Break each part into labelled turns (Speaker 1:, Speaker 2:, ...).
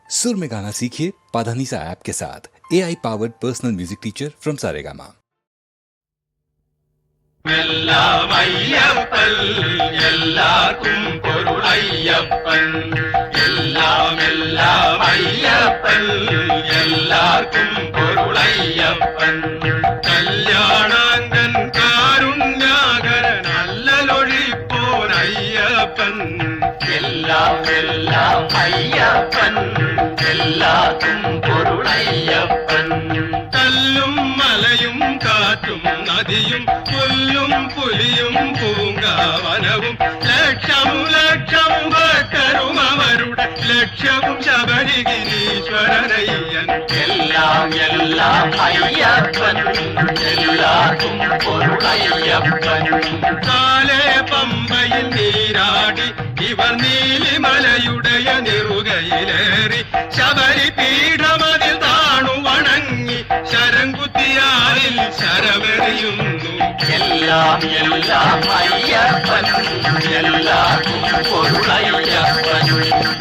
Speaker 1: सुर में गाना सीखिए पाधानीसा ऐप के साथ AI powered personal music teacher from Saregama.
Speaker 2: எல்லாம் ஐயப்பன் எல்லாருக்கும் பொருள் ஐயப்பன் எல்லாம் எல்லாம் ஐயப்பன் எல்லாருக்கும் பொருள் ஐயப்பன் கல்யாணாங்கன் காருண்யாகர நல்லலொழிப்போன் ஐயப்பன் எல்லாம் எல்லாம் ஐயப்பன் எல்லாருக்கும் பொருள் ஐயப்பன் கல்லும் மலையும் காற்றும் நதியும் പുല്ലും പുലിയും പൂങ്കാവനവും ലക്ഷവും ലക്ഷവും ഭക്തരും അവരുടെ ലക്ഷ്യവും ശബരിഗിരീശ്വരനയ്യൻ എല്ലാം എല്ലാം അയ്യപ്പൻ എല്ലാവർക്കും പൊരുളയ്യപ്പൻ കാലേ പമ്പയിൽ നീരാടി ഇവർ നീലിമലയുടയ നിറുകയിലേറി ശബരി പീഠമതിൽ താണു വണങ്ങി ശരംകുത്തിയാലിൽ ശരമെറിയുന്നു എല്ലാം എല്ലാം അയ്യപ്പൻ എല്ലാവർക്കും പൊരുളയ്യപ്പൻ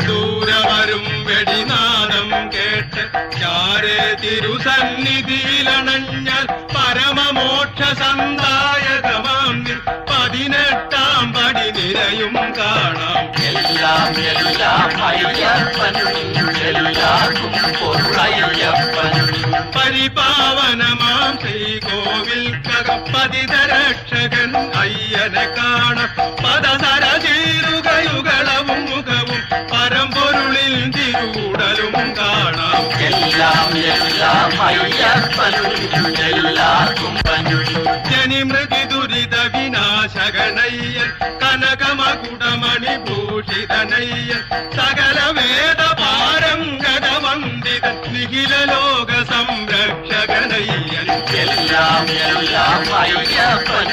Speaker 2: ദൂരവരും വെടിനാദം കേട്ട് ചാരേ തിരുസന്നിധിയിലണഞ്ഞാൽ പരമമോക്ഷ സന്ദായകമാം 18 പടി നിരയും കാണാം എല്ലാം എല്ലാം അയ്യപ്പൻ എല്ലാവർക്കും പൊരുളയ്യപ്പൻ പരിപാവനമാം ശ്രീകോവിൽക്കകം പതിതരക്ഷകൻ അയ്യനെ കാണാം പദസരചീരുകയുകളവും മുഖവും പരമ്പൊരുളിൽ തിരുടലും കാണാം എല്ലാം എല്ലാം അയ്യപ്പൻ എല്ലാവർക്കും ജനിമൃതി ദുരിത വിനാശകനയ്യൻ കനകമകുടമണിഭൂഷിതനയ്യൻ സകല വേദ പാരംഗത വന്ദിതൻ നിഖില ലോക സംരക്ഷകനയ്യൻ എല്ലാം എല്ലാം അയ്യപ്പൻ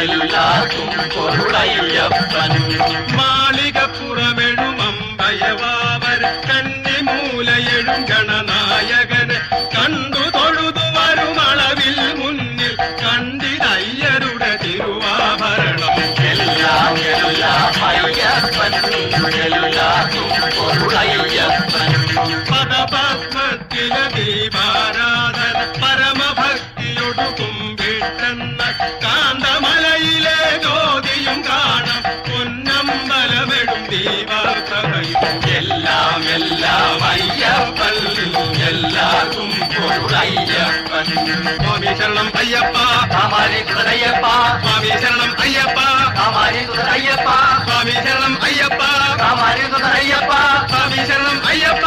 Speaker 2: എല്ലാവർക്കും പൊരുളയ്യപ്പൻ മാളികപ്പുറമെഴുമമ്പയവാവർ കന്നിമൂലയെഴും ഗണനായകന് കണ്ടു തൊഴുതു വരുമളവിൽ മുന്നിൽ കണ്ടിതയ്യരുടെ തിരുവാഭരണം എല്ലാം എല്ലാം അയ്യപ്പൻ എല്ലാവർക്കും പൊരുളയ്യപ്പൻ പദപത്മത്തില ദീപാരാധന പരമഭക്തിയൊടു കുമ്പിട്ടെന്ന കാന്തമലയിലെ ജ്യോതിയും കാണാം പൊന്നമ്പലമെടും ദീപപ്രഭയും എല്ലാം എല്ലാം അയ്യപ്പൻ എല്ലാവർക്കും പൊരുളയ്യപ്പൻ സ്വാമി ശരണം അയ്യപ്പ കാമാരി കുതരയ്യപ്പ സ്വാമി ശരണം അയ്യപ്പ കാമാരി കുതരയ്യപ്പ സ്വാമി ശരണം അയ്യപ്പ കാമാരി കുതരയ്യപ്പ സ്വാമി ശരണം അയ്യപ്പ